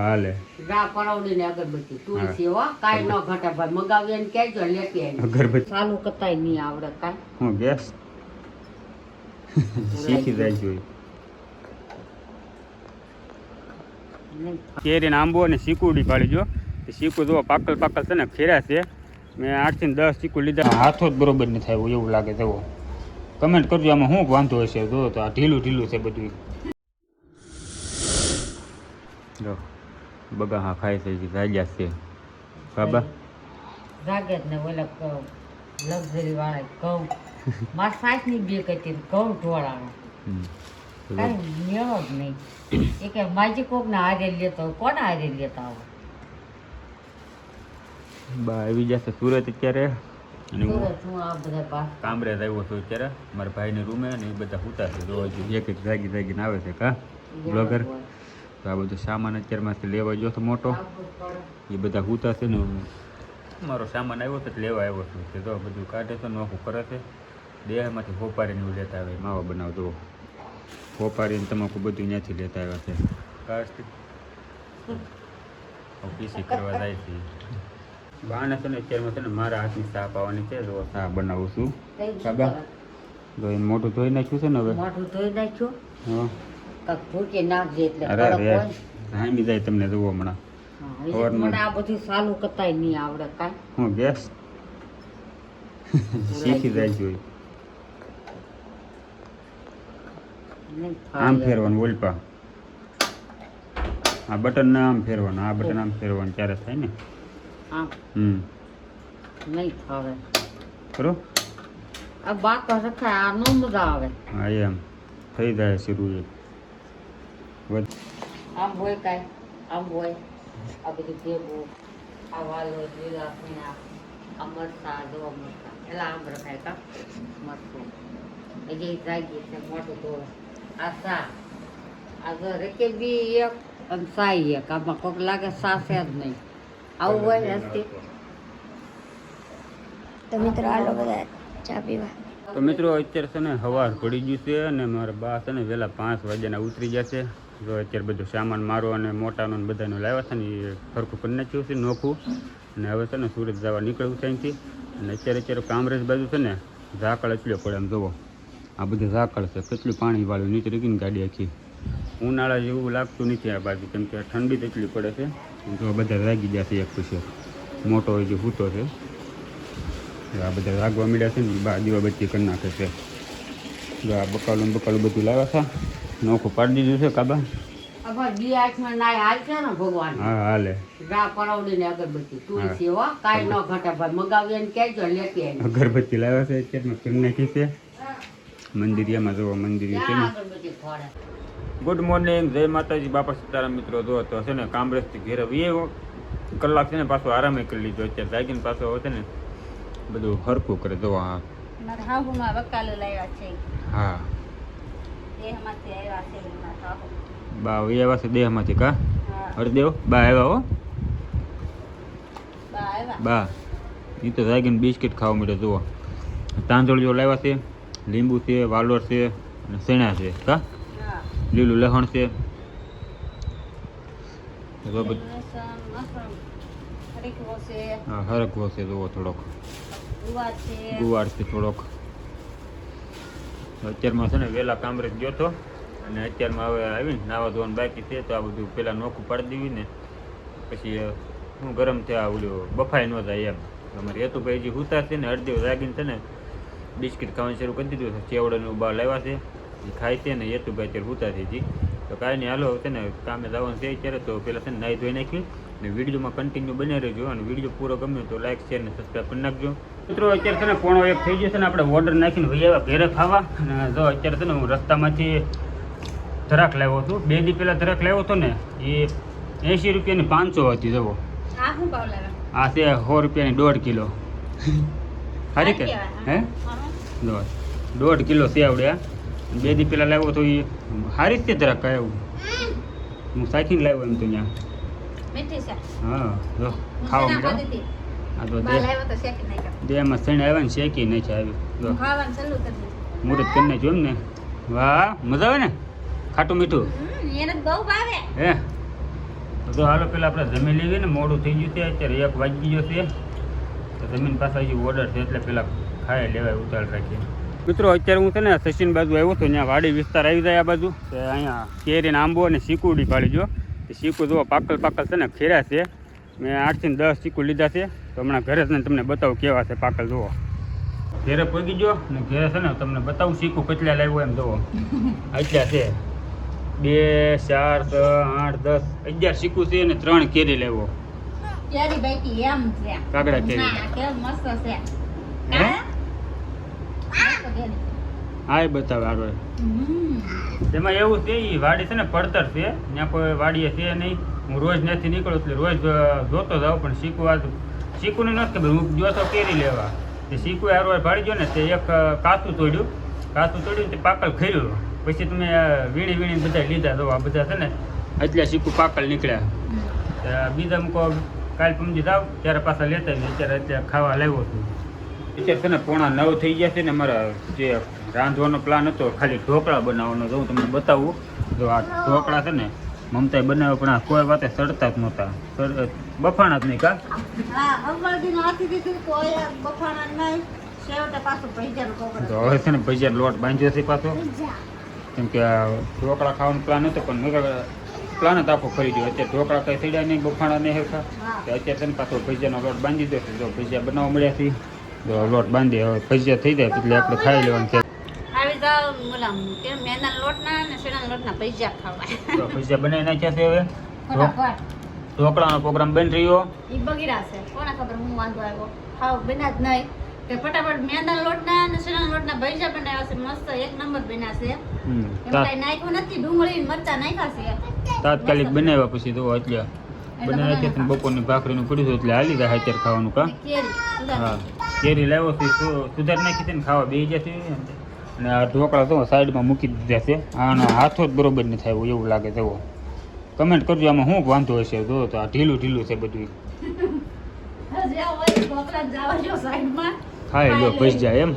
હાલે રા પરાવડીને અગરબત્તી તુલસી હો કાઈ ન ઘટે ભાઈ મગાવી એને કહેજો લેતી આવી અગરબત્તી ચાલુ કતાય નહીં આવડે કાઈ હું ગેસ શીખી જાય જોઈએ કેરીને આંબો અને ચીકુડી પાડી જો ચીકુ જો પાકલ છે ને ખેરા છે મેં 8 થી 10 ચીકુ લીધા હાથો જ બરોબર નહીં થાય એવું લાગે જવો કમેન્ટ કરજો આમાં શું વાંધો હશે જો તો આ ઢીલું છે બધું જો બગા હા ખાય છે જાગ્યા છે બાબા જાગે જ ને ઓલા લક્ઝરી વાળા કહું માર સાસ ની બે કતી કહું ઢોળાનો કાઈ મેળો જ નહીં એ કે માજી કોક ને હારે લેતો કોને હારે લેતા આવો બા આવી જશે સુરત અત્યારે અને હું સુરત હું આ બધા પાસ કામરેજ આવ્યો છું અત્યારે મારા ભાઈની રૂમે ને એ બધા સૂતા છે રોજ એક જાગીને આવે છે કા બ્લોગર તો આ બધું સામાન અત્યારમાંથી લેવા ગયો હતો મોટો એ બધા સૂતા છે ને મારો સામાન આવ્યો તો લેવા આવ્યો છું તે તો બધું કાઢે છે નોખું કરે છે દેહમાંથી હોપારીને એવું લેતા આવે માવા બનાવતો હોપારીને તમાકુ બધું ત્યાંથી લેતા આવ્યા છે કાસ્ટિક પીસી કરવા જાય છે બાને છે ને અત્યારમાં છે ને મારા હાથની ચા પાવાની છે તો ચા બનાવું છું બાબા ધોઈને મોઢું ધોઈ નાખ્યું છે ને હવે મોઢું ધોઈ નાખ્યું હા કાક ભૂકી નાખજે એટલે અરે રે હામી જાય તમને જોવો હમણાં મને આ બધું ચાલુ કતાય નહીં આવડે કાઈ હું ગેસ શીખી જાય જોઈએ આમ ફેરવાનું ઓલપા આ બટન ના આમ ફેરવાનું આ બટન આમ ફેરવાનું ત્યારે થાય ને આમ નહીં ફાવે કરો આ બાકા રખાય આ નો મજા આવે હા એમ થઈ જાય શરૂ આમ હોય કાંઈ આમ હોય આ બધું ભેગું આ વાલો લીલા પીણા આ મરચાં જોવા મરચાં એલા આમ રખાય કા મરચું એ જે જાગી છે મોટું ધોળ આ સા આ જો રેકે બી એક અને સાઈ એક આમાં કોક લાગે સા છે જ નહીં આવું હોય હસ્તી તો મિત્રો આલો બધા ચા પીવા તો મિત્રો અત્યારે છે ને હવાર પડી ગયું છે અને મારા બા છે ને વહેલા 5 વાગ્યાના ઉતરી ગયા છે જો અત્યારે બધું સામાન મારો અને મોટાનો ને બધાનો લાવ્યા છે ને એ ફરખું કરી નાખ્યું છે નોખું અને હવે છે ને સુરત જવા નીકળવું છે અહીંથી અને અત્યારે કામરેજ બાજુ છે ને ઝાકળ એટલો પડે એમ જુઓ આ બધું ઝાકળ છે કેટલું પાણી વાળું નીચે રીકીને ગાડી આખી ઉનાળા જેવું લાગતું નથી આ બાજુ કેમ કે ઠંડી જ એટલી પડે છે જો બધા રાગી ગયા છે એક પછી મોટો હોય જે હૂતો છે આ બધા રાગવા મળ્યા છે ને બા દીવાબત્તી કરી નાખે છે જો આ બકાલું બધું લાવ્યા છે નોખું પાડી દીધું છે કાબા અભાઈ બી આઠમાં નાય હાલ છે ને ભગવાન હા હાલે રા પરાવડીને અગરબત્તી તુલસી હો કાઈ ન ઘટે ભાઈ મગાવી એને કહેજો લેતી આવી અગરબત્તી લાવ્યા છે અત્યારમાં કરી નાખી છે મંદિરિયામાં જોવા મંદિર છે ને અગરબત્તી ફોડે ગુડ મોર્નિંગ જય માતાજી બાપા સીતારામ મિત્રો જો તો છે ને કામરેજથી ઘેર 20 કલાક છે ને પાછો આરામે કરી લીધો અત્યારે જાગીને પાછો છે ને બધું હરખું કરે જો હા મારા હાહુમાં વકાલો લાવ્યા છે હા દેહમાંથી આવ્યા છે મારા હાહુ બા આવ્યા છે દેહમાંથી કા હા હરદેવ બા આવ્યા હો બા આવ્યા બા એ તો જાગીને બિસ્કિટ ખાવા મળે જુઓ તાંદળીઓ લાવ્યા છે લીંબુ છે વાલોર છે અને શેણા છે કા હા લીલું લસણ છે લસણ હરીકવો છે હા હરકવો છે જુઓ થોડોક ગુવાર છે ગુવાર છે થોડોક અત્યારમાં છે ને વહેલા કામરેજ ગયો હતો અને અત્યારમાં હવે આવીને નાવા ધોવાનું બાકી છે તો આ બધું પહેલાં નોખું પાડી દેવી ને પછી હું ગરમ થયા ઓલું બફાઈ ન જાય એમ અમારે હેતુભાઈ જે હુતા છે ને અડધી જાગીને છે ને બિસ્કિટ ખાવાનું શરૂ કરી દીધું છે ચેવડાનું બા લાવ્યા છે એ ખાય છે ને હેતુભાઈ અત્યારે હુતા થઈ હતી તો કાંઈ નહીં હાલો છે ને કામે જવાનું છે અત્યારે તો પહેલાં છે ને નાહી ધોઈ નાખ્યું અને વિડીયોમાં કન્ટિન્યુ બની રહેજો અને વિડીયો પૂરો ગમ્યો તો લાઈક શેર ને સબસ્ક્રાઈબ કરી નાખજો મિત્રો અત્યારે છે ને 1:30 થઈ ગયો છે ને આપણે ઓર્ડર નાખીને ભાઈ આવ્યા ઘરે ખાવા અને જો અત્યારે છે ને હું રસ્તામાંથી ધરાક લાવ્યો હતો 2 દી પહેલાં ધરાક લાવ્યો હતો ને એ 80 રૂપિયાની 500 હતી જવો આ શું ભાવ લાવ્યા આ છે 100 રૂપિયાની 1.5 કિલો સારી કે હે 1.5 કિલો છે આવડે 2 દી પહેલાં લાવ્યો તો એ સારી જ છે ધરાક કાંઈ એવું હું સાચીને લાવ્યો એમ તો ત્યાં મીઠી છે હા જો ખાવા મળ્યો આ તો બા લાવ્યો તો શેકી નાખ્યો દેમાં શેણ આવ્યા ને શેકી નહીં છે આવી જો ખાવાનું ચાલુ કરી દીધું મુહૂર્ત કરી નાખ્યું એમ ને વાહ મજા આવે ને ખાટું મીઠું એને બહુ ભાવે હે તો હાલો પેલા આપણે જમી લેવી ને, મોડું થઈ ગયું છે, અત્યારે 1 વાગી ગયો છે. તો જમીન પાછા હજી ઓર્ડર છે એટલે પેલા ખાઈ લેવાય ઉતાર રાખીએ. મિત્રો અત્યારે હું છે ને સચિન બાજુ આવ્યો હતો, ત્યાં વાડી વિસ્તાર આવી જાય આ બાજુ. તો અહીંયા કેરીને આંબો અને ચીકુડી પાડી જો. એ ચીકુ જુઓ પાકલ છે ને ખેરા છે. મેં 8 થી 10 ચીકુ લીધા છે. તો હમણાં ઘરે છે ને તમને બતાવું કેવા છે પાકલ જુઓ. ઘેરે પહોંચી ગયો ને ઘેરે છે ને તમને બતાવું ચીકુ કેટલા લાવ્યો એમ જુઓ. એટલા છે 2 4 6 8 10 11 ચીકુ છે અને 3 કેરી લાવ્યો. કેરી બાકી એમ છે. કાગડા કેરી. ના કે મસ્ત છે. હે? મસ્ત કેરી. હા એ બતાવે હારો. એમાં એવું છે એ વાડી છે ને પડતર છે, ત્યાં કોઈ વાડીએ છે નહીં. હું રોજ નથી નીકળું એટલે રોજ જોતો જાઉં, પણ શીખુને નથી ખબર. હું જોતો કેરી લેવા તે શીખુ હારો ભાડી ગયો ને તે એક કાચું તોડ્યું તે પાકલ ખર્યું. પછી તમે વીણી બધા લીધા તો આ બધા છે ને એટલે શીખું પાકલ નીકળ્યા. બીજા મૂકો કાલ પમજી જાવ ત્યારે પાછા લેતા અત્યારે ખાવા લાવ્યો છું. અત્યારે છે ને 8:45 થઈ ગયા છે ને. અમારા જે રાંધવાનો પ્લાન હતો ખાલી ઢોકળા બનાવવાનો, જો હું તમને બતાવું. જો આ ઢોકળા છે ને મમતાએ બનાવ્યો, પણ આ કોઈ વાતે સડતા જ નહોતા, બફાણા જ નહીં કા. હા અવળદીનો હાથી દીધું કોઈ બફાણા નહીં. છેવટે પાછું ભજીયાનો કોકડો. તો હવે છે ને ભજીયા લોટ બાંધ્યો છે પાછો, કેમ કે આ ઢોકળા ખાવાનો પ્લાન હતો પણ મેં પ્લાન જ આખો કરી દો. અત્યારે ઢોકળા કંઈ થયા નહીં, બફાણા નહીં હેરખા. તો અત્યારે છે ને પાછો ભજીયાનો લોટ બાંધી દો. જો ભજીયા બનાવવા મળ્યા છે, તો લોટ બાંધી હવે ભજીયા થઈ જાય એટલે આપણે ખાઈ લેવાનું છે. આવી જાવ મુલામ કે મેના લોટના ને શેના લોટના ભજીયા ખાવા. તો ભજીયા બનાવી નાખ્યા છે. હવે ફટાફટ ઢોકળાનો પ્રોગ્રામ બની રહ્યો. ઈ બગીડા છે, કોને ખબર હું વાંધો આવ્યો. ખાવ બન્યા જ નહીં કે ફટાફટ મેના લોટના ને શેના લોટના ભજીયા બનાવ્યા છે. મસ્ત 1 નંબર બન્યા છે. એમાં કઈ નાખ્યું નથી, ડુંગળી મરચા નાખ્યા છે. તાત્કાલિક બનાવ્યા પછી તો એટલે બનાવ્યા છે. બપોરની ભાખરીનું પડ્યું એટલે હાલી જાય અત્યારે ખાવાનું કા. કેરી હા કેરી લાવ્યો છે, સુધાર નાખી છે ને ખાવા બે જશે. અને આ ઢોકળા તો સાઈડમાં મૂકી દીધા છે. આનો હાથો જ બરોબર નથી થયો એવું લાગે. જુઓ કમેન્ટ કરજો આમાં શું વાંધો હશે. જો તો આ ઢીલું છે બધું. હજી આ હોય ઢોકળા જવા જો સાઈડમાં ખાઈ લો ભજીયા એમ.